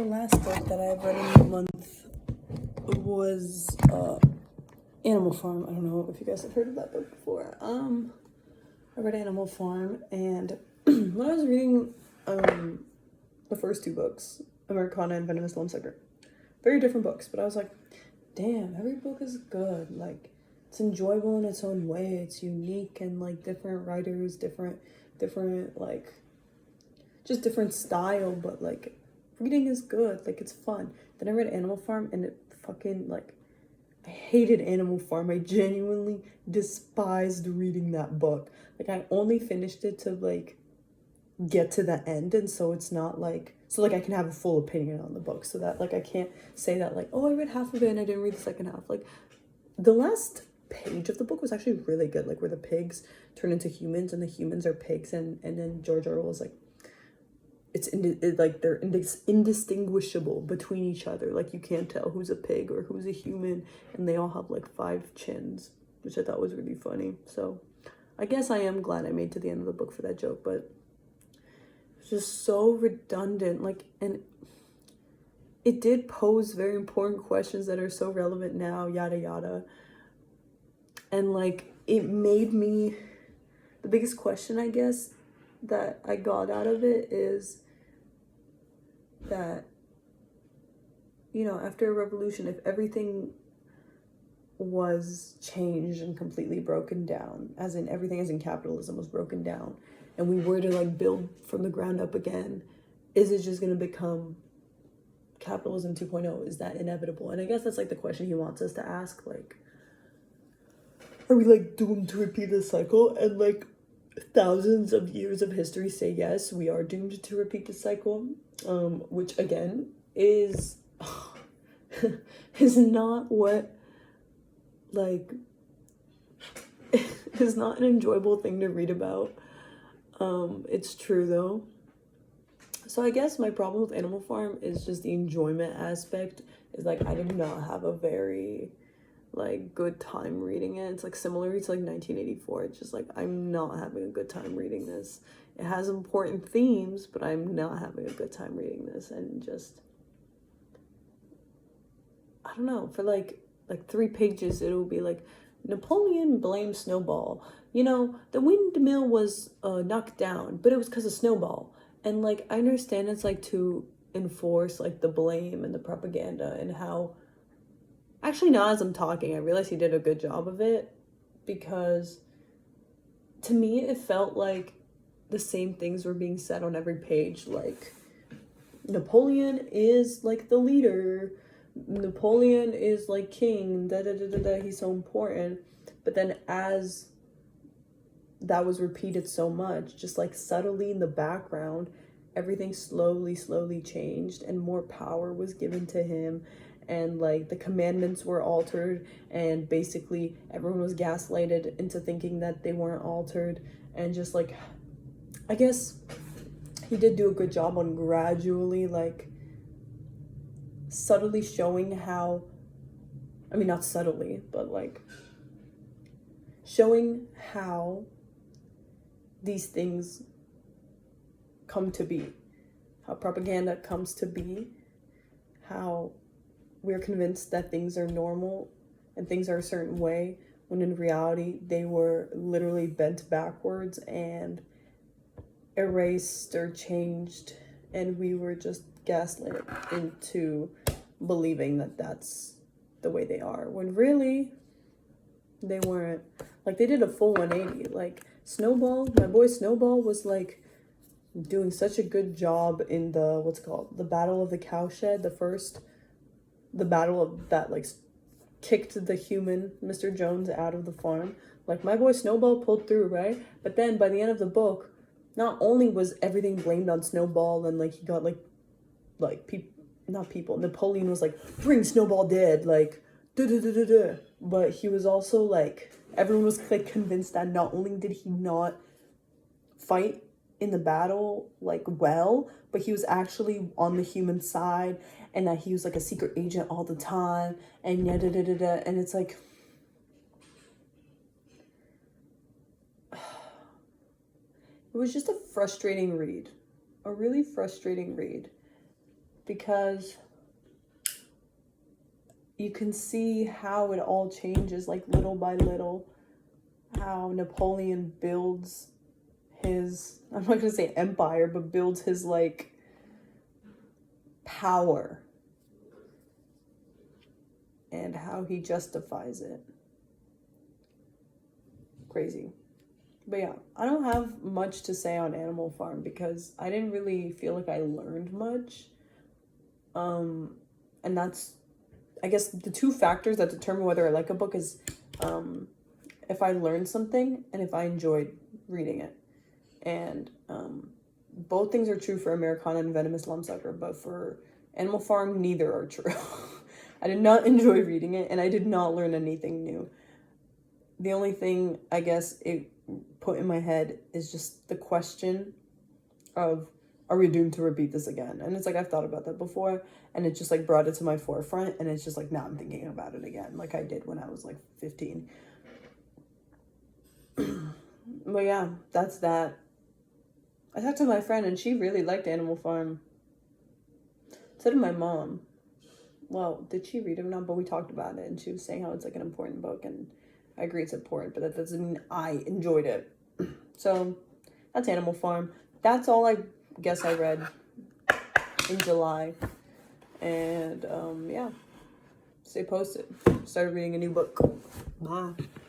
the last book that I've read in the month was Animal Farm. I don't know if you guys have heard of that book before. I read Animal Farm, and when I was reading the first two books, Americana and Venomous Lone Sucker, very different books, but I was like, damn, every book is good. Like, it's enjoyable in its own way. It's unique, and like different writers, different like just different style, but like reading is good. Like, it's fun. Then I read Animal Farm, and it fucking like, I hated Animal Farm. I genuinely despised reading that book. Like, I only finished it to like get to the end, and so it's not like, so like I can have a full opinion on the book, so that like I can't say that like, oh, I read half of it and I didn't read the second half. Like, the last page of the book was actually really good, like where the pigs turn into humans and the humans are pigs, and then George Orwell was like, like they're indistinguishable between each other. Like, you can't tell who's a pig or who's a human, and they all have like 5 chins, which I thought was really funny. So I guess I am glad I made to the end of the book for that joke, but it's just so redundant. Like, and it did pose very important questions that are so relevant now, yada yada. And like, it made me, the biggest question I guess that I got out of it is that, you know, after a revolution, if everything was changed and completely broken down, as in everything as in capitalism was broken down, and we were to like build from the ground up again, is it just going to become capitalism 2.0? Is that inevitable? And I guess that's like the question he wants us to ask. Like, are we like doomed to repeat the cycle? And like, thousands of years of history say yes, we are doomed to repeat the cycle, which again is is not what, like, is not an enjoyable thing to read about. It's true though. So I guess my problem with Animal Farm is just the enjoyment aspect. Is like, I did not have a very like good time reading it. It's like similar to like 1984. It's just like, I'm not having a good time reading this. It has important themes, but I'm not having a good time reading this. And just, I don't know, for like 3 pages it'll be like, Napoleon blamed Snowball. You know, the windmill was knocked down, but it was because of Snowball. And like, I understand it's like to enforce like the blame and the propaganda, and how, actually, now as I'm talking, I realize he did a good job of it, because to me, it felt like the same things were being said on every page. Like, Napoleon is like the leader. Napoleon is like king. Da da da da da. He's so important. But then as that was repeated so much, just like subtly in the background, everything slowly changed, and more power was given to him. And like, the commandments were altered, and basically everyone was gaslighted into thinking that they weren't altered. And just like, I guess he did do a good job on gradually, like, subtly showing how, I mean, not subtly, but like showing how these things come to be, how propaganda comes to be, how we're convinced that things are normal and things are a certain way, when in reality they were literally bent backwards and erased or changed, and we were just gaslit into believing that that's the way they are, when really they weren't. Like, they did a full 180. Like, Snowball, my boy Snowball, was like doing such a good job in the, what's it called, the Battle of the Cowshed, the battle of that like kicked the human Mr. Jones out of the farm. Like, my boy Snowball pulled through, right? But then by the end of the book, not only was everything blamed on Snowball, and like he got like Napoleon was like, bring Snowball dead, like da da da da da. But he was also like, everyone was like convinced that not only did he not fight in the battle like well, but he was actually on the human side, and that he was like a secret agent all the time, and da da da da da. And it's like, it was just a frustrating read, a really frustrating read. because you can see how it all changes, like little by little, how Napoleon builds his, I'm not gonna say empire, but builds his like power, and how he justifies it. Crazy. But yeah, I don't have much to say on Animal Farm because I didn't really feel like I learned much. And that's, I guess, the two factors that determine whether I like a book is if I learned something and if I enjoyed reading it. And both things are true for Americana and Venomous Lumpsucker, but for Animal Farm, neither are true. I did not enjoy reading it, and I did not learn anything new. The only thing, I guess, it put in my head is just the question of, are we doomed to repeat this again? And it's like, I've thought about that before, and it just like brought it to my forefront, and it's just like, now I'm thinking about it again, like I did when I was like 15. But yeah, that's that. I talked to my friend, and she really liked Animal Farm. So did my mom. Well, did she read it or not? But we talked about it, and she was saying how it's like an important book, and I agree it's important, but that doesn't mean I enjoyed it. So that's Animal Farm. That's all I guess I read in July. And yeah, stay posted. Started reading a new book. Bye.